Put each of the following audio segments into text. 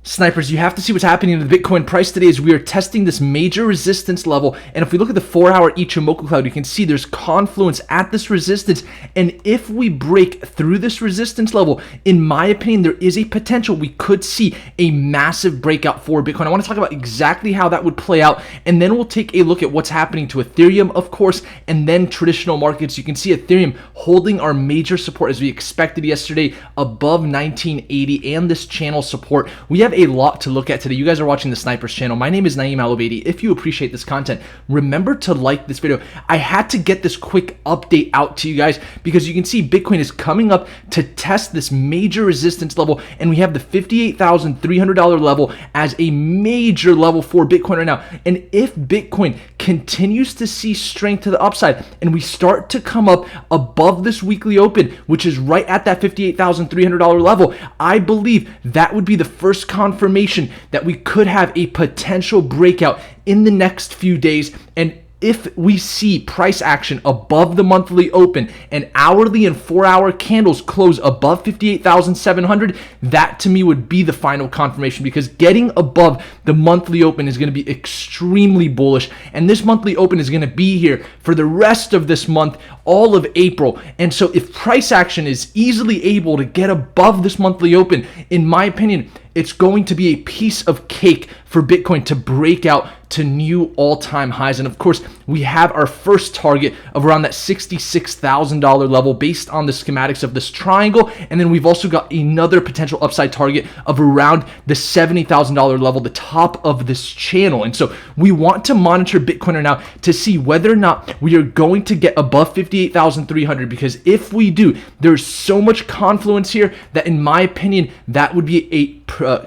Snipers, you have to see what's happening to the Bitcoin price today as we are testing this major resistance level. And if we look at the 4-hour Ichimoku cloud, you can see there's confluence at this resistance. And if we break through this resistance level, in my opinion, there is a potential we could see a massive breakout for Bitcoin. I want to talk about exactly how that would play out. And then we'll take a look at what's happening to Ethereum, of course, and then traditional markets. You can see Ethereum holding our major support as we expected yesterday above 1980 and this channel support. We have a lot to look at today. You guys are watching the Snipers channel. My name is Naeem Al-Obeidi. If you appreciate this content, remember to like this video. I had to get this quick update out to you guys because you can see Bitcoin is coming up to test this major resistance level, and we have the $58,300 level as a major level for Bitcoin right now. And if Bitcoin continues to see strength to the upside and we start to come up above this weekly open, which is right at that $58,300 level, I believe that would be the first confirmation that we could have a potential breakout in the next few days. And if we see price action above the monthly open and hourly and 4-hour candles close above 58,700, that to me would be the final confirmation, because getting above the monthly open is going to be extremely bullish. And this monthly open is going to be here for the rest of this month, all of April. And so if price action is easily able to get above this monthly open, in my opinion, it's going to be a piece of cake for Bitcoin to break out to new all-time highs. And of course, we have our first target of around that $66,000 level based on the schematics of this triangle. And then we've also got another potential upside target of around the $70,000 level, the top of this channel. And so we want to monitor Bitcoin right now to see whether or not we are going to get above 58,300, because if we do, there's so much confluence here that in my opinion, that would be a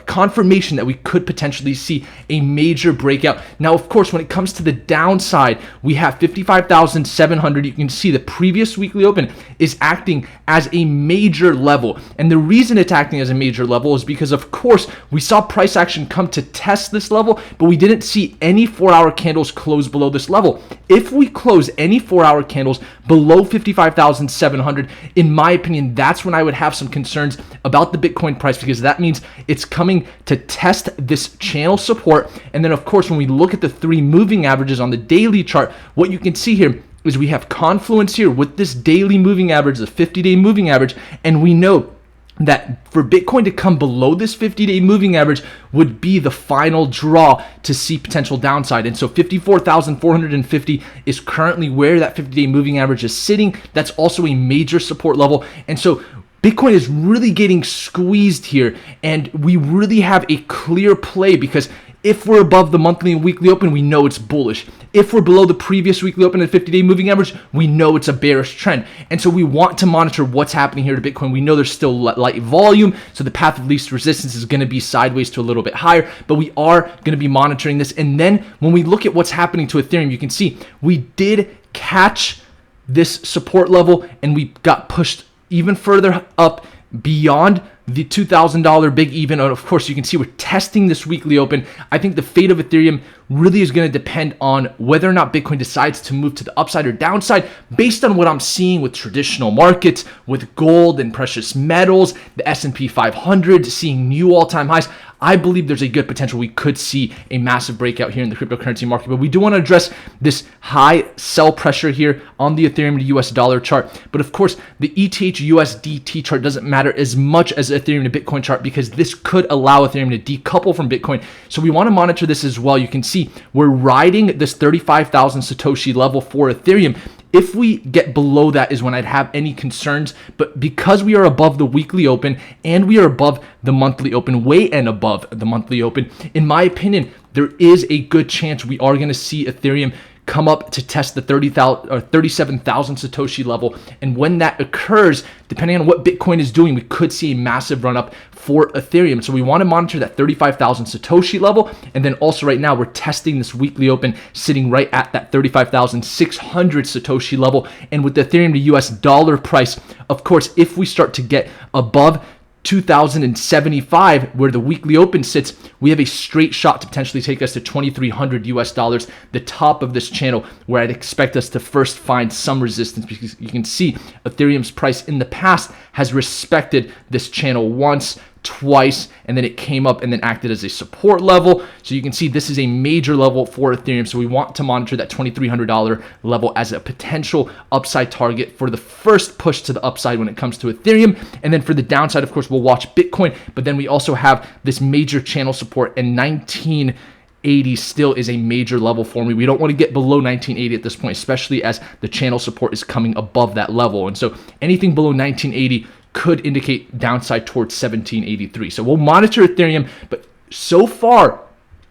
confirmation that we could potentially see a major breakout. Now, of course, when it comes to the downside, we have 55,700. You can see the previous weekly open is acting as a major level. And the reason it's acting as a major level is because, of course, we saw price action come to test this level, but we didn't see any 4-hour candles close below this level. If we close any 4-hour candles below 55,700, in my opinion, that's when I would have some concerns about the Bitcoin price, because that means it's coming to test this channel support. And then, of course, when we look at the 3 moving averages on the daily chart, what you can see here is we have confluence here with this daily moving average, the 50-day moving average, and we know that for Bitcoin to come below this 50-day moving average would be the final draw to see potential downside. And so 54,450 is currently where that 50-day moving average is sitting. That's also a major support level. And so Bitcoin is really getting squeezed here, and we really have a clear play, because if we're above the monthly and weekly open, we know it's bullish. If we're below the previous weekly open and 50-day moving average, we know it's a bearish trend. And so we want to monitor what's happening here to Bitcoin. We know there's still light volume, so the path of least resistance is going to be sideways to a little bit higher, but we are going to be monitoring this. And then when we look at what's happening to Ethereum, you can see we did catch this support level and we got pushed even further up beyond the $2,000 big even. And of course, you can see we're testing this weekly open. I think the fate of Ethereum really is going to depend on whether or not Bitcoin decides to move to the upside or downside based on what I'm seeing with traditional markets, with gold and precious metals, the S&P 500 seeing new all-time highs. I believe there's a good potential we could see a massive breakout here in the cryptocurrency market. But we do want to address this high sell pressure here on the Ethereum to US dollar chart. But of course, the ETH USDT chart doesn't matter as much as Ethereum to Bitcoin chart, because this could allow Ethereum to decouple from Bitcoin. So we want to monitor this as well. You can see we're riding this 35,000 Satoshi level for Ethereum. If we get below that is when I'd have any concerns, but because we are above the weekly open and we are above the monthly open, way and above the monthly open, in my opinion, there is a good chance we are going to see Ethereum come up to test the 30,000 or 37,000 Satoshi level. And when that occurs, depending on what Bitcoin is doing, we could see a massive run up for Ethereum. So we want to monitor that 35,000 Satoshi level. And then also right now, we're testing this weekly open sitting right at that 35,600 Satoshi level. And with the Ethereum to US dollar price, of course, if we start to get above 2,075, where the weekly open sits, we have a straight shot to potentially take us to 2,300 US dollars, the top of this channel, where I'd expect us to first find some resistance, because you can see Ethereum's price in the past has respected this channel once, twice, and then it came up and then acted as a support level. So you can see this is a major level for Ethereum. So we want to monitor that $2,300 level as a potential upside target for the first push to the upside when it comes to Ethereum. And then for the downside, of course, we'll watch Bitcoin, but then we also have this major channel support, and 1980 still is a major level for me. We don't want to get below 1980 at this point, especially as the channel support is coming above that level. And so anything below 1980 could indicate downside towards 1783. So we'll monitor Ethereum, but so far,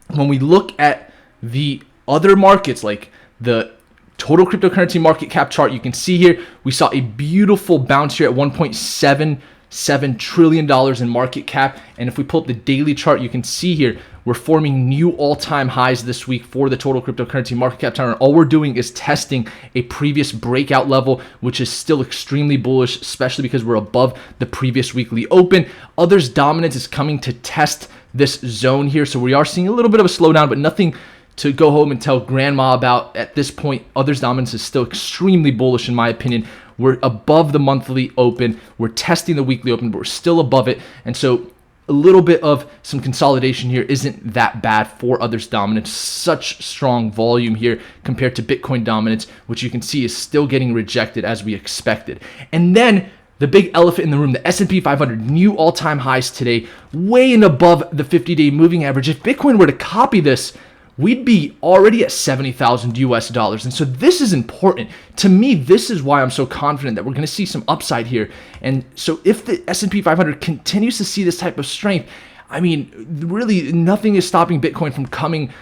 when we look at the other markets, like the total cryptocurrency market cap chart, you can see here, we saw a beautiful bounce here at $1.77 trillion in market cap. And if we pull up the daily chart, you can see here, we're forming new all-time highs this week for the total cryptocurrency market cap chart. And all we're doing is testing a previous breakout level, which is still extremely bullish, especially because we're above the previous weekly open. Others dominance is coming to test this zone here. So we are seeing a little bit of a slowdown, but nothing to go home and tell grandma about at this point. Others dominance is still extremely bullish in my opinion. We're above the monthly open. We're testing the weekly open, but we're still above it. And so a little bit of some consolidation here isn't that bad for others dominance. Such strong volume here compared to Bitcoin dominance, which you can see is still getting rejected as we expected. And then the big elephant in the room, the S&P 500, new all-time highs today, way and above the 50-day moving average. If Bitcoin were to copy this, we'd be already at 70,000 US dollars. And so this is important. To me, this is why I'm so confident that we're going to see some upside here. And so if the S&P 500 continues to see this type of strength, I mean, really nothing is stopping Bitcoin from coming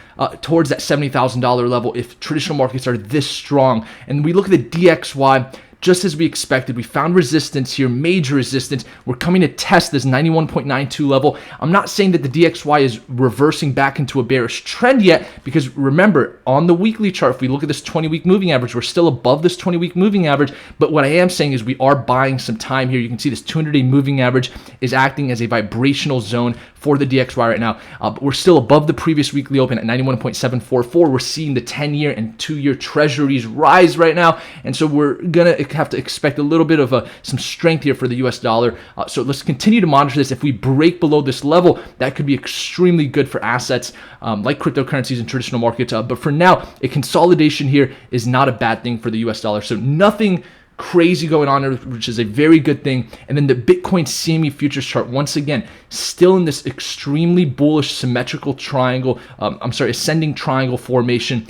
towards that $70,000 level if traditional markets are this strong. And we look at the DXY, just as we expected, we found resistance here, major resistance. We're coming to test this 91.92 level. I'm not saying that the DXY is reversing back into a bearish trend yet, because remember, on the weekly chart, if we look at this 20-week moving average, we're still above this 20-week moving average. But what I am saying is we are buying some time here. You can see this 200-day moving average is acting as a vibrational zone for the DXY right now. But we're still above the previous weekly open at 91.744. We're seeing the 10-year and 2-year treasuries rise right now. And so we're going to have to expect a little bit of some strength here for the US dollar. So let's continue to monitor this. If we break below this level, that could be extremely good for assets like cryptocurrencies and traditional markets. But for now, a consolidation here is not a bad thing for the US dollar. So nothing crazy going on there, which is a very good thing. And then the Bitcoin CME futures chart, once again, still in this extremely bullish symmetrical triangle, ascending triangle formation.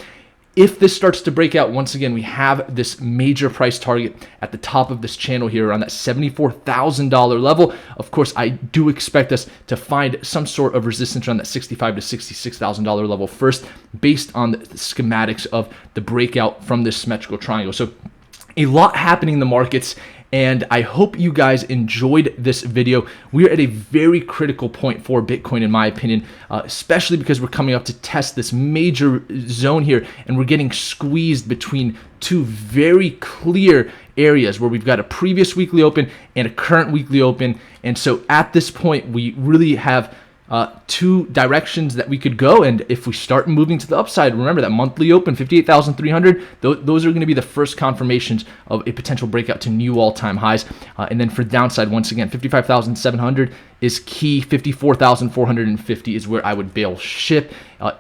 If this starts to break out, once again, we have this major price target at the top of this channel here around that $74,000 level. Of course, I do expect us to find some sort of resistance around that $65,000 to $66,000 level first, based on the schematics of the breakout from this symmetrical triangle. So a lot happening in the markets, and I hope you guys enjoyed this video. We are at a very critical point for Bitcoin, in my opinion, especially because we're coming up to test this major zone here, and we're getting squeezed between two very clear areas where we've got a previous weekly open and a current weekly open. And so at this point, we really have two directions that we could go. And if we start moving to the upside, remember that monthly open 58,300, those are going to be the first confirmations of a potential breakout to new all-time highs. And then for downside, once again, 55,700 is key. 54,450 is where I would bail ship.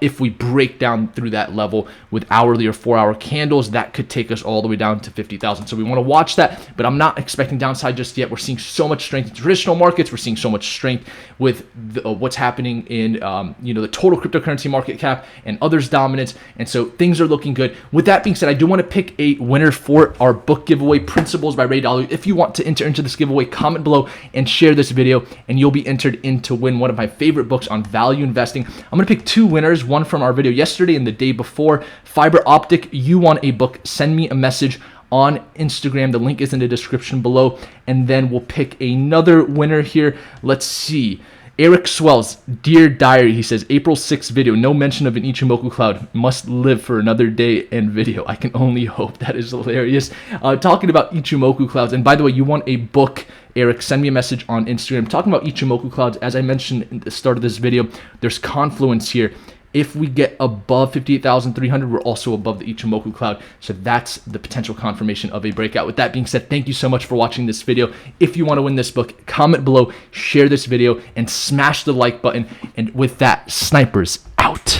If we break down through that level with hourly or 4-hour candles, that could take us all the way down to 50,000. So we want to watch that, but I'm not expecting downside just yet. We're seeing so much strength in traditional markets. We're seeing so much strength with what's happening in the total cryptocurrency market cap and others dominance. And so things are looking good. With that being said, I do want to pick a winner for our book giveaway, Principles by Ray Dalio. If you want to enter into this giveaway, comment below and share this video, and you'll be entered in to win one of my favorite books on value investing. I'm going to pick two winners, one from our video yesterday and the day before. Fiber Optic, you want a book, send me a message on Instagram. The link is in the description below. And then we'll pick another winner here. Let's see. Eric Swells, Dear Diary, he says, April 6th video, no mention of an Ichimoku cloud, must live for another day and video. I can only hope. That is hilarious. Talking about Ichimoku clouds, and by the way, you want a book, Eric, send me a message on Instagram. Talking about Ichimoku clouds, as I mentioned at the start of this video, there's confluence here. If we get above 58,300, we're also above the Ichimoku cloud. So that's the potential confirmation of a breakout. With that being said, thank you so much for watching this video. If you want to win this book, comment below, share this video, and smash the like button. And with that, snipers out.